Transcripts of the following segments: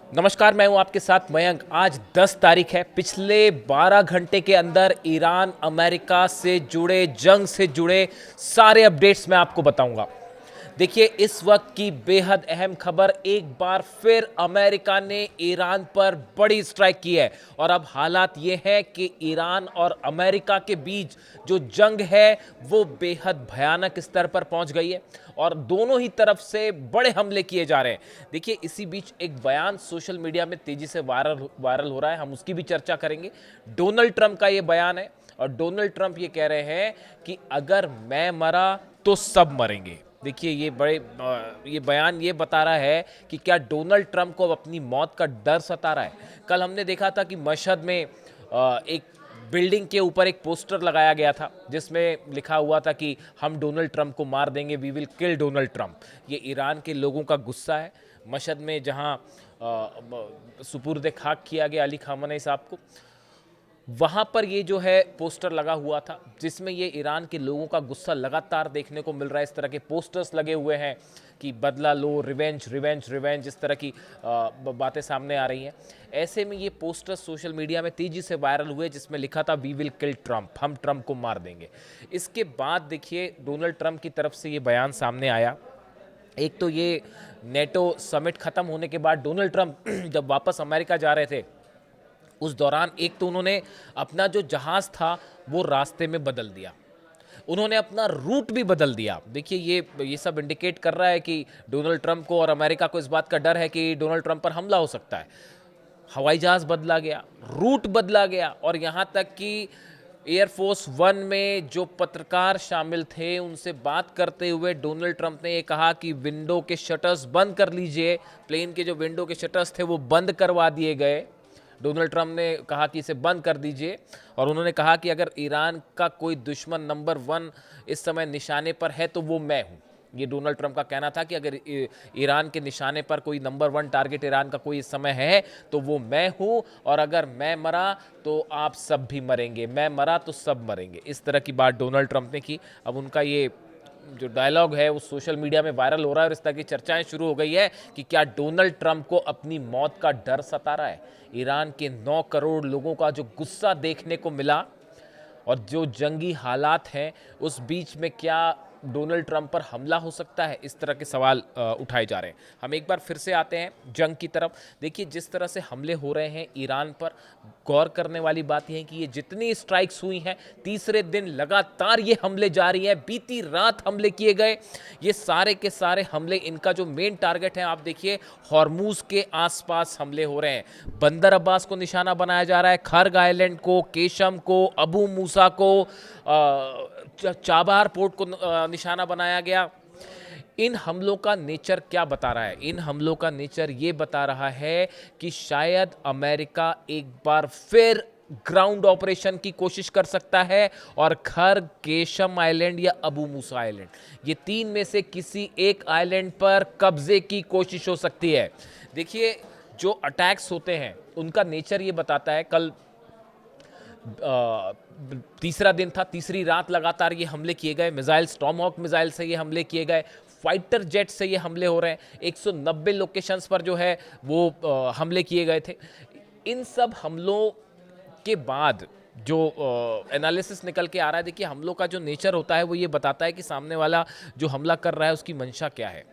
नमस्कार, मैं हूं आपके साथ मयंक। आज 10 तारीख है। पिछले 12 घंटे के अंदर ईरान अमेरिका से जुड़े, जंग से जुड़े सारे अपडेट्स मैं आपको बताऊंगा। देखिए, इस वक्त की बेहद अहम खबर, एक बार फिर अमेरिका ने ईरान पर बड़ी स्ट्राइक की है और अब हालात ये है कि ईरान और अमेरिका के बीच जो जंग है वो बेहद भयानक स्तर पर पहुंच गई है और दोनों ही तरफ से बड़े हमले किए जा रहे हैं। देखिए, इसी बीच एक बयान सोशल मीडिया में तेजी से वायरल हो रहा है, हम उसकी भी चर्चा करेंगे। डोनाल्ड ट्रंप का ये बयान है और डोनाल्ड ट्रंप ये कह रहे हैं कि अगर मैं मरा तो सब मरेंगे। देखिए, ये बयान ये बता रहा है कि क्या डोनाल्ड ट्रंप को अब अपनी मौत का डर सता रहा है। कल हमने देखा था कि मशहद में एक बिल्डिंग के ऊपर एक पोस्टर लगाया गया था जिसमें लिखा हुआ था कि हम डोनाल्ड ट्रंप को मार देंगे, we will kill Donald Trump. ये ईरान के लोगों का गुस्सा है। मशहद में जहां सुपुर्द खाक किया गया अली खामनेई साहब को, वहां पर ये जो है पोस्टर लगा हुआ था जिसमें ये ईरान के लोगों का गुस्सा लगातार देखने को मिल रहा है। इस तरह के पोस्टर्स लगे हुए हैं कि बदला लो, रिवेंज रिवेंज रिवेंज, इस तरह की बातें सामने आ रही हैं। ऐसे में ये पोस्टर्स सोशल मीडिया में तेजी से वायरल हुए जिसमें लिखा था वी विल किल ट्रंप, हम ट्रंप को मार देंगे। इसके बाद देखिए, डोनाल्ड ट्रंप की तरफ से ये बयान सामने आया। एक तो ये नेटो समिट खत्म होने के बाद डोनाल्ड ट्रंप जब वापस अमेरिका जा रहे थे, उस दौरान एक तो उन्होंने अपना जो जहाज था वो रास्ते में बदल दिया, उन्होंने अपना रूट भी बदल दिया। देखिए, ये सब इंडिकेट कर रहा है कि डोनाल्ड ट्रंप को और अमेरिका को इस बात का डर है कि डोनाल्ड ट्रंप पर हमला हो सकता है। हवाई जहाज बदला गया, रूट बदला गया और यहाँ तक कि एयरफोर्स वन में जो पत्रकार शामिल थे उनसे बात करते हुए डोनाल्ड ट्रंप ने ये कहा कि विंडो के शटर्स बंद कर लीजिए। प्लेन के जो विंडो के शटर्स थे वो बंद करवा दिए गए। डोनाल्ड ट्रंप ने कहा कि इसे बंद कर दीजिए और उन्होंने कहा कि अगर ईरान का कोई दुश्मन नंबर 1 इस समय निशाने पर है तो वो मैं हूं। ये डोनाल्ड ट्रंप का कहना था कि अगर ईरान के निशाने पर कोई नंबर 1 टारगेट ईरान का कोई इस समय है तो वो मैं हूं, और अगर मैं मरा तो आप सब भी मरेंगे, मैं मरा तो सब मरेंगे। इस तरह की बात डोनाल्ड ट्रंप ने की। अब उनका ये जो डायलॉग है वो सोशल मीडिया में वायरल हो रहा है और इस तरह की चर्चाएं शुरू हो गई है कि क्या डोनाल्ड ट्रंप को अपनी मौत का डर सता रहा है। ईरान के 9 करोड़ लोगों का जो गुस्सा देखने को मिला और जो जंगी हालात हैं, उस बीच में क्या डोनाल्ड ट्रंप पर हमला हो सकता है, इस तरह के सवाल उठाए जा रहे हैं। हम एक बार फिर से आते हैं जंग की तरफ। देखिए, जिस तरह से हमले हो रहे हैं ईरान पर, गौर करने वाली बात यह है कि ये जितनी स्ट्राइक्स हुई हैं, तीसरे दिन लगातार ये हमले जारी हैं। बीती रात हमले किए गए। ये सारे के सारे हमले, इनका जो मेन टारगेट है, आप देखिए, हॉर्मूज के आसपास हमले हो रहे हैं। बंदर अब्बास को निशाना बनाया जा रहा है, खर्ग आइलैंड को, केशम को, अबू मूसा को, चाबार पोर्ट को निशाना बनाया गया। इन हमलों का नेचर क्या बता रहा है? इन हमलों का नेचर ये बता रहा है कि शायद अमेरिका एक बार फिर ग्राउंड ऑपरेशन की कोशिश कर सकता है और खर्ग, केशम आइलैंड या अबू मूसा आइलैंड, ये 3 में से किसी एक आइलैंड पर कब्जे की कोशिश हो सकती है। देखिए, जो अटैक्स होते हैं उनका नेचर ये बताता है। कल तीसरा दिन था, तीसरी रात लगातार ये हमले किए गए। मिसाइल, स्टॉर्महॉक मिसाइल से ये हमले किए गए, फाइटर जेट से ये हमले हो रहे हैं। 190 लोकेशंस पर जो है वो हमले किए गए थे। इन सब हमलों के बाद जो एनालिसिस निकल के आ रहा है, देखिए, हमलों का जो नेचर होता है वो ये बताता है कि सामने वाला जो हमला कर रहा है उसकी मंशा क्या है।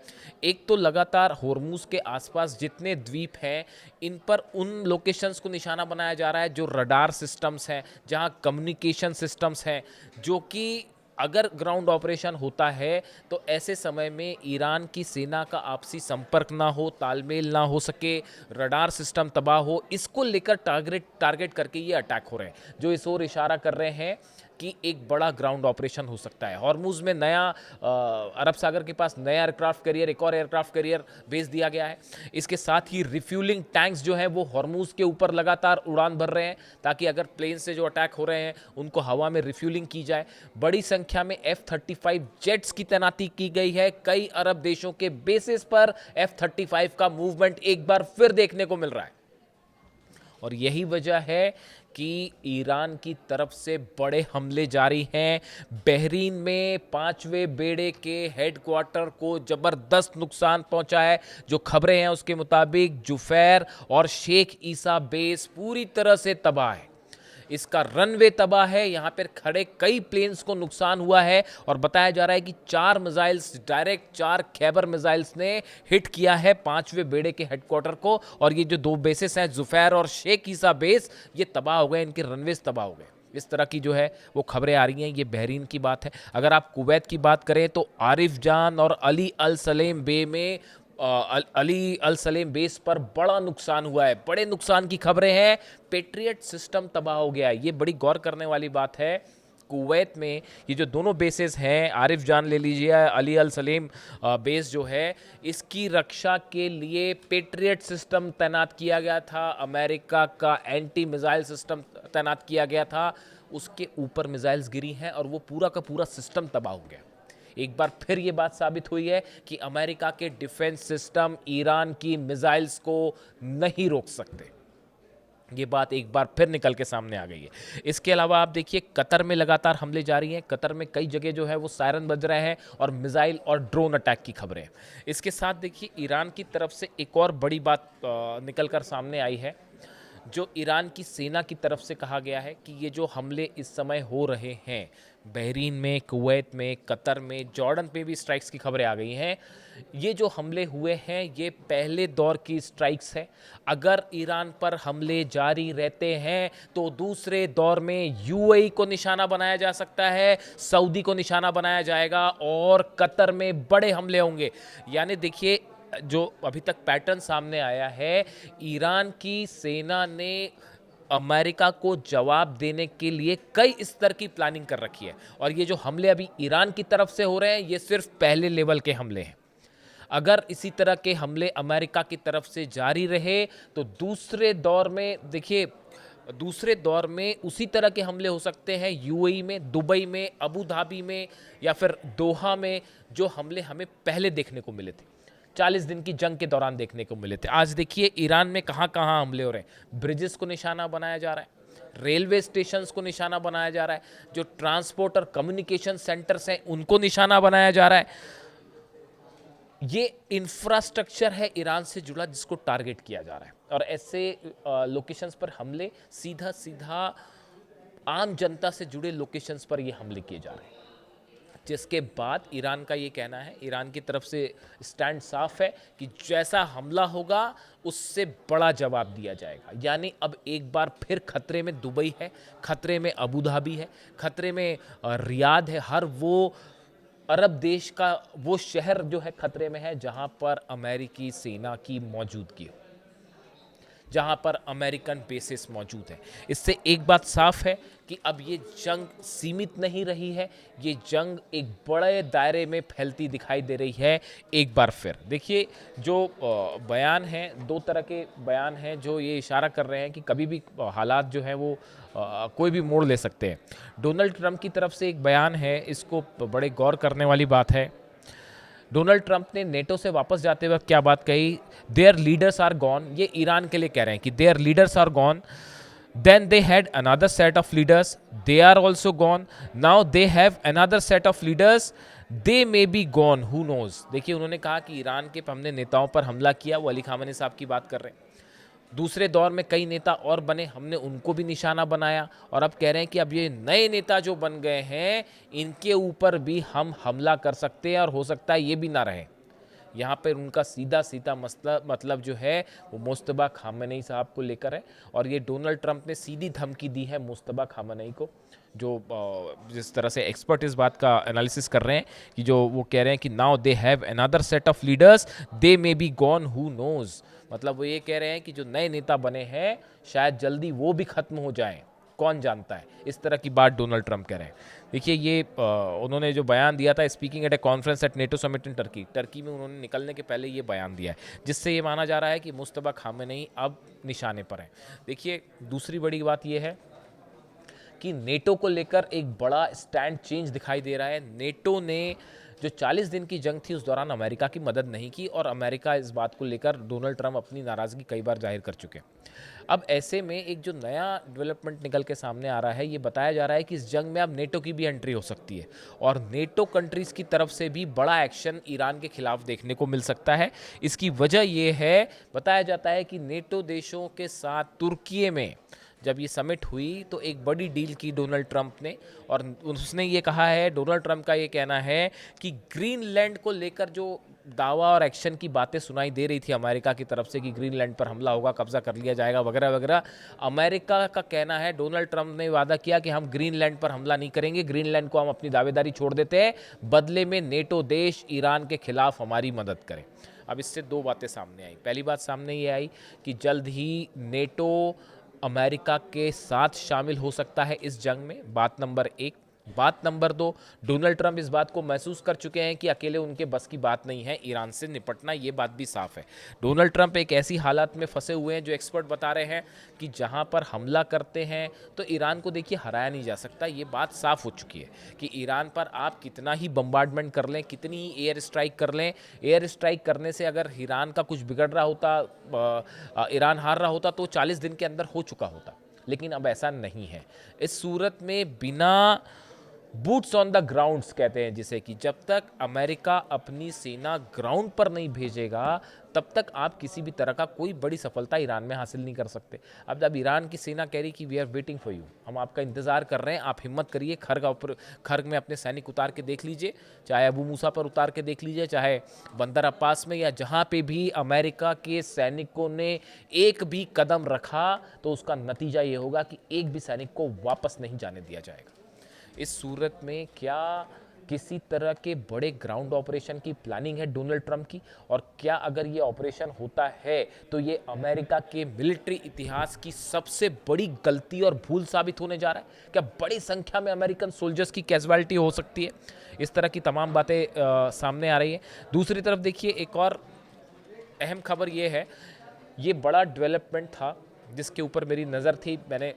एक तो लगातार होर्मुज के आसपास जितने द्वीप हैं, इन पर उन लोकेशंस को निशाना बनाया जा रहा है जो रडार सिस्टम्स हैं, जहां कम्युनिकेशन सिस्टम्स हैं, जो कि अगर ग्राउंड ऑपरेशन होता है तो ऐसे समय में ईरान की सेना का आपसी संपर्क ना हो, तालमेल ना हो सके, रडार सिस्टम तबाह हो, इसको लेकर टारगेट करके ये अटैक हो रहे हैं, जो इस ओर इशारा कर रहे हैं कि एक बड़ा ग्राउंड ऑपरेशन हो सकता है। हॉर्मुज में नया अरब सागर के पास नया एयरक्राफ्ट कैरियर, एक और एयरक्राफ्ट कैरियर भेज दिया गया है। इसके साथ ही रिफ्यूलिंग टैंक्स जो हैं वो हॉर्मुज के ऊपर लगातार उड़ान भर रहे हैं ताकि अगर प्लेन से जो अटैक हो रहे हैं उनको हवा में रिफ्यूलिंग की जाए। बड़ी संख्या में F-35 जेट्स की तैनाती की गई है। कई अरब देशों के बेसिस पर F-35 का मूवमेंट एक बार फिर देखने को मिल रहा है। और यही वजह है कि ईरान की तरफ से बड़े हमले जारी हैं। बहरीन में 5वें बेड़े के हेडक्वार्टर को ज़बरदस्त नुकसान पहुंचा है। जो खबरें हैं उसके मुताबिक जुफैर और शेख ईसा बेस पूरी तरह से तबाह है। इसका रनवे तबाह है, यहाँ पर खड़े कई प्लेन्स को नुकसान हुआ है और बताया जा रहा है कि 4 मिसाइल्स, डायरेक्ट 4 खैबर मिसाइल्स ने हिट किया है 5वें बेड़े के हेडक्वार्टर को। और ये जो 2 बेसेस हैं जुफैर और शेख ईसा बेस, ये तबाह हो गए, इनके रनवेज तबाह हो गए। इस तरह की जो है वो खबरें आ रही हैं। ये बहरीन की बात है। अगर आप कुवैत की बात करें तो आरिफ जान और अली अल सलेम बे में अली अल सलेम बेस पर बड़ा नुकसान हुआ है। बड़े नुकसान की खबरें हैं। पेट्रियट सिस्टम तबाह हो गया है। ये बड़ी गौर करने वाली बात है। कुवैत में ये जो दोनों बेसेस हैं, आरिफ जान ले लीजिए, अली अल सलेम बेस जो है, इसकी रक्षा के लिए पेट्रियट सिस्टम तैनात किया गया था। अमेरिका का एंटी मिसाइल सिस्टम तैनात किया गया था। उसके ऊपर मिसाइल्स गिरी हैं और वो पूरा का पूरा सिस्टम तबाह हो गया। एक बार फिर ये बात साबित हुई है कि अमेरिका के डिफेंस सिस्टम ईरान की मिसाइल्स को नहीं रोक सकते। ये बात एक बार फिर निकल के सामने आ गई है। इसके अलावा आप देखिए कतर में लगातार हमले जारी हैं। कतर में कई जगह जो है वो सायरन बज रहे हैं और मिसाइल और ड्रोन अटैक की खबरें। इसके साथ देखिए ईरान की तरफ से एक और बड़ी बात निकल कर सामने आई है। जो ईरान की सेना की तरफ से कहा गया है कि ये जो हमले इस समय हो रहे हैं, बहरीन में, कुवैत में, कतर में, जॉर्डन पे भी स्ट्राइक्स की खबरें आ गई हैं। ये जो हमले हुए हैं ये पहले दौर की स्ट्राइक्स है। अगर ईरान पर हमले जारी रहते हैं तो दूसरे दौर में यूएई को निशाना बनाया जा सकता है, सऊदी को निशाना बनाया जाएगा और कतर में बड़े हमले होंगे। यानी देखिए जो अभी तक पैटर्न सामने आया है, ईरान की सेना ने अमेरिका को जवाब देने के लिए कई स्तर की प्लानिंग कर रखी है। और ये जो हमले अभी ईरान की तरफ से हो रहे हैं ये सिर्फ पहले लेवल के हमले हैं। अगर इसी तरह के हमले अमेरिका की तरफ से जारी रहे तो दूसरे दौर में देखिए, दूसरे दौर में उसी तरह के हमले हो सकते हैं यूएई में, दुबई में, अबू धाबी में या फिर दोहा में, जो हमले हमें पहले देखने को मिले थे, 40 दिन की जंग के दौरान देखने को मिले थे। आज देखिए ईरान में कहाँ कहाँ हमले हो रहे हैं। ब्रिजेस को निशाना बनाया जा रहा है, रेलवे स्टेशंस को निशाना बनाया जा रहा है, जो ट्रांसपोर्ट और कम्युनिकेशन सेंटर्स हैं उनको निशाना बनाया जा रहा है। ये इंफ्रास्ट्रक्चर है ईरान से जुड़ा जिसको टारगेट किया जा रहा है। और ऐसे लोकेशंस पर हमले सीधा सीधा आम जनता से जुड़े लोकेशंस पर ये हमले किए जा रहे हैं। जिसके बाद ईरान का ये कहना है, ईरान की तरफ से स्टैंड साफ है कि जैसा हमला होगा उससे बड़ा जवाब दिया जाएगा। यानी अब एक बार फिर खतरे में दुबई है, खतरे में अबू धाबी है, खतरे में रियाद है। हर वो अरब देश का वो शहर जो है खतरे में है जहां पर अमेरिकी सेना की मौजूदगी हो, जहां पर अमेरिकन बेसिस मौजूद है। इससे एक बात साफ है कि अब ये जंग सीमित नहीं रही है, ये जंग एक बड़े दायरे में फैलती दिखाई दे रही है। एक बार फिर देखिए जो बयान हैं, 2 तरह के बयान हैं जो ये इशारा कर रहे हैं कि कभी भी हालात जो हैं वो कोई भी मोड़ ले सकते हैं। डोनाल्ड ट्रंप की तरफ से एक बयान है, इसको बड़े गौर करने वाली बात है। डोनाल्ड ट्रंप ने नेटो से वापस जाते वक्त क्या बात कही? Their leaders are gone. ये ईरान के लिए कह रहे हैं कि their leaders are gone, then they had another set of leaders, they are also gone, now they have another set of leaders, they may be gone, who knows. देखिए उन्होंने कहा कि ईरान के हमने नेताओं पर हमला किया, वो अली खामेनी साहब की बात कर रहे हैं। दूसरे दौर में कई नेता और बने, हमने उनको भी निशाना बनाया और अब कह रहे हैं कि अब ये नए नेता जो बन गए हैं इनके ऊपर भी हम हमला कर सकते हैं और हो सकता है ये भी ना रहे। यहाँ पर उनका सीधा सीधा मतलब जो है वो मुस्तबा खामेनी साहब को लेकर है। और ये डोनाल्ड ट्रंप ने सीधी धमकी दी है मुस्तबा खामेनी को, जो जिस तरह से एक्सपर्ट इस बात का एनालिसिस कर रहे हैं कि जो वो कह रहे हैं कि now they have another set of leaders, they may be gone, who knows. मतलब वो ये कह रहे हैं कि जो नए नेता बने हैं शायद जल्दी वो भी खत्म हो जाएं, कौन जानता है। इस तरह की बात डोनाल्ड ट्रंप कह रहे हैं। देखिए ये उन्होंने जो बयान दिया था speaking at a conference at NATO summit in Turkey में उन्होंने निकलने के पहले ये बयान दिया है, जिससे ये माना जा रहा है कि मुस्तबा खामेनी अब निशाने पर हैं। देखिए दूसरी बड़ी बात ये है कि नेटो को लेकर एक बड़ा स्टैंड चेंज दिखाई दे रहा है। नेटो ने जो 40 दिन की जंग थी उस दौरान अमेरिका की मदद नहीं की और अमेरिका इस बात को लेकर डोनाल्ड ट्रंप अपनी नाराज़गी कई बार जाहिर कर चुके हैं। अब ऐसे में एक जो नया डेवलपमेंट निकल के सामने आ रहा है, ये बताया जा रहा है कि इस जंग में अब नेटो की भी एंट्री हो सकती है और नेटो कंट्रीज़ की तरफ से भी बड़ा एक्शन ईरान के खिलाफ देखने को मिल सकता है। इसकी वजह ये है, बताया जाता है कि नेटो देशों के साथ तुर्की में जब ये समिट हुई तो एक बड़ी डील की डोनाल्ड ट्रंप ने और उसने ये कहा है, डोनाल्ड ट्रंप का ये कहना है कि ग्रीनलैंड को लेकर जो दावा और एक्शन की बातें सुनाई दे रही थी अमेरिका की तरफ से कि ग्रीनलैंड पर हमला होगा, कब्जा कर लिया जाएगा वगैरह वगैरह, अमेरिका का कहना है, डोनाल्ड ट्रंप ने वादा किया कि हम ग्रीनलैंड पर हमला नहीं करेंगे, ग्रीनलैंड को हम अपनी दावेदारी छोड़ देते हैं, बदले में नेटो देश ईरान के खिलाफ हमारी मदद करें। अब इससे दो बातें सामने आई। पहली बात सामने ये आई कि जल्द ही नेटो अमेरिका के साथ शामिल हो सकता है इस जंग में, बात नंबर एक। बात नंबर दो, डोनाल्ड ट्रंप इस बात को महसूस कर चुके हैं कि अकेले उनके बस की बात नहीं है ईरान से निपटना, ये बात भी साफ है। डोनाल्ड ट्रंप एक ऐसी हालत में फंसे हुए हैं जो एक्सपर्ट बता रहे हैं कि जहां पर हमला करते हैं तो ईरान को देखिए हराया नहीं जा सकता, ये बात साफ हो चुकी है कि ईरान पर आप कितना ही बम्बार्डमेंट कर लें, कितनी ही एयर स्ट्राइक कर लें, एयर स्ट्राइक करने से अगर ईरान का कुछ बिगड़ रहा होता, ईरान हार रहा होता तो 40 दिन के अंदर हो चुका होता। लेकिन अब ऐसा नहीं है। इस सूरत में बिना बूट्स ऑन द ग्राउंड्स कहते हैं जिसे, कि जब तक अमेरिका अपनी सेना ग्राउंड पर नहीं भेजेगा तब तक आप किसी भी तरह का कोई बड़ी सफलता ईरान में हासिल नहीं कर सकते। अब जब ईरान की सेना कह रही कि we are waiting for you, हम आपका इंतजार कर रहे हैं, आप हिम्मत करिए, खर्ग में अपने सैनिक उतार के देख लीजिए, चाहे अबू मूसा पर उतार के देख लीजिए, चाहे बंदर अब्बास में, या जहाँ पे भी अमेरिका के सैनिकों ने एक भी कदम रखा तो उसका नतीजा ये होगा कि एक भी सैनिक को वापस नहीं जाने दिया जाएगा। इस सूरत में क्या किसी तरह के बड़े ग्राउंड ऑपरेशन की प्लानिंग है डोनाल्ड ट्रंप की, और क्या अगर ये ऑपरेशन होता है तो ये अमेरिका के मिलिट्री इतिहास की सबसे बड़ी गलती और भूल साबित होने जा रहा है? क्या बड़ी संख्या में अमेरिकन सोल्जर्स की कैजुअलिटी हो सकती है? इस तरह की तमाम बातें सामने आ रही हैं। दूसरी तरफ देखिए, एक और अहम खबर ये है, ये बड़ा डेवलपमेंट था जिसके ऊपर मेरी नज़र थी, मैंने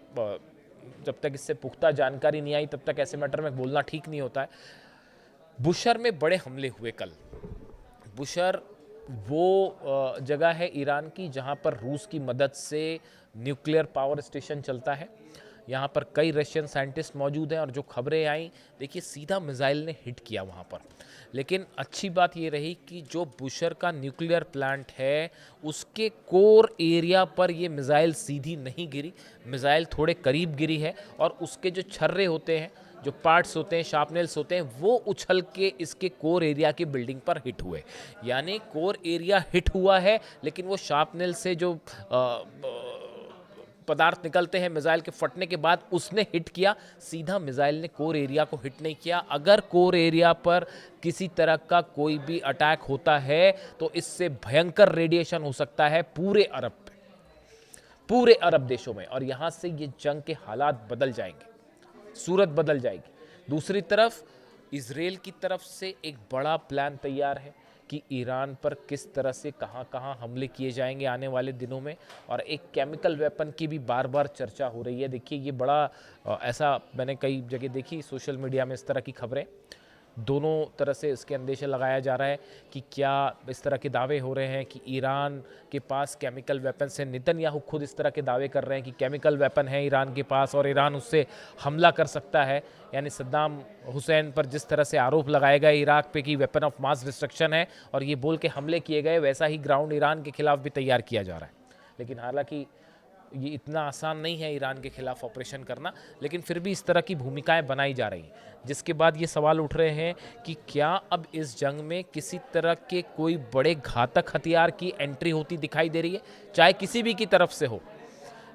जब तक इससे पुख्ता जानकारी नहीं आई तब तक ऐसे मैटर में बोलना ठीक नहीं होता है। बुशर में बड़े हमले हुए कल। बुशर वो जगह है ईरान की जहां पर रूस की मदद से न्यूक्लियर पावर स्टेशन चलता है। यहाँ पर कई रशियन साइंटिस्ट मौजूद हैं और जो खबरें आई, देखिए सीधा मिसाइल ने हिट किया वहाँ पर। लेकिन अच्छी बात ये रही कि जो बुशर का न्यूक्लियर प्लांट है उसके कोर एरिया पर ये मिसाइल सीधी नहीं गिरी, मिसाइल थोड़े करीब गिरी है और उसके जो छर्रे होते हैं, जो पार्ट्स होते हैं, शार्पनेल्स होते हैं, वो उछल के इसके कोर एरिया की बिल्डिंग पर हिट हुए। यानी कोर एरिया हिट हुआ है लेकिन वो शार्पनेल से जो पदार्थ निकलते हैं मिसाइल के फटने के बाद उसने हिट किया, सीधा मिसाइल ने कोर एरिया को हिट नहीं किया। अगर कोर एरिया पर किसी तरह का कोई भी अटैक होता है तो इससे भयंकर रेडिएशन हो सकता है पूरे अरब पे, पूरे अरब देशों में, और यहां से ये जंग के हालात बदल जाएंगे, सूरत बदल जाएगी। दूसरी तरफ इजराइल की तरफ से एक बड़ा प्लान तैयार है कि ईरान पर किस तरह से कहां हमले किए जाएंगे आने वाले दिनों में, और एक केमिकल वेपन की भी बार बार चर्चा हो रही है। देखिए ये बड़ा ऐसा मैंने कई जगह देखी सोशल मीडिया में इस तरह की खबरें, दोनों तरह से इसके अंदेशा लगाया जा रहा है कि क्या इस तरह के दावे हो रहे हैं कि ईरान के पास केमिकल वेपन्स हैं। नेतन्याहू खुद इस तरह के दावे कर रहे हैं कि केमिकल वेपन है ईरान के पास और ईरान उससे हमला कर सकता है। यानी सद्दाम हुसैन पर जिस तरह से आरोप लगाए गए इराक पे कि वेपन ऑफ मास डिस्ट्रक्शन है और ये बोल के हमले किए गए, वैसा ही ग्राउंड ईरान के खिलाफ भी तैयार किया जा रहा है। लेकिन हालांकि ये इतना आसान नहीं है ईरान के खिलाफ ऑपरेशन करना, लेकिन फिर भी इस तरह की भूमिकाएं बनाई जा रही हैं, जिसके बाद ये सवाल उठ रहे हैं कि क्या अब इस जंग में किसी तरह के कोई बड़े घातक हथियार की एंट्री होती दिखाई दे रही है, चाहे किसी भी की तरफ से हो,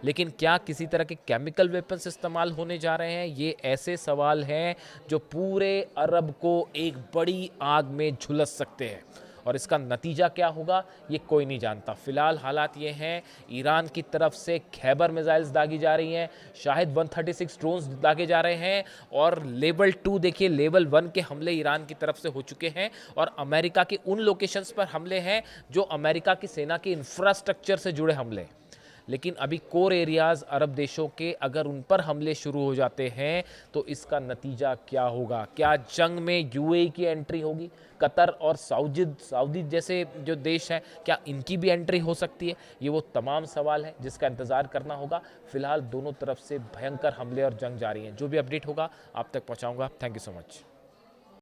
लेकिन क्या किसी तरह के केमिकल वेपन्स इस्तेमाल होने जा रहे हैं? ये ऐसे सवाल हैं जो पूरे अरब को एक बड़ी आग में झुलस सकते हैं, और इसका नतीजा क्या होगा ये कोई नहीं जानता। फिलहाल हालात ये हैं, ईरान की तरफ से खैबर मिसाइल्स दागी जा रही हैं, शाहिद 136 ड्रोन्स दागे जा रहे हैं, और लेवल 2 देखिए, लेवल 1 के हमले ईरान की तरफ से हो चुके हैं, और अमेरिका के उन लोकेशंस पर हमले हैं जो अमेरिका की सेना के इंफ्रास्ट्रक्चर से जुड़े हमले। लेकिन अभी कोर एरियाज़ अरब देशों के अगर उन पर हमले शुरू हो जाते हैं तो इसका नतीजा क्या होगा? क्या जंग में यूएई की एंट्री होगी? कतर और सऊदी जैसे जो देश हैं, क्या इनकी भी एंट्री हो सकती है? ये वो तमाम सवाल हैं जिसका इंतज़ार करना होगा। फिलहाल दोनों तरफ से भयंकर हमले और जंग जारी हैं। जो भी अपडेट होगा आप तक पहुँचाऊँगा। Thank you so much.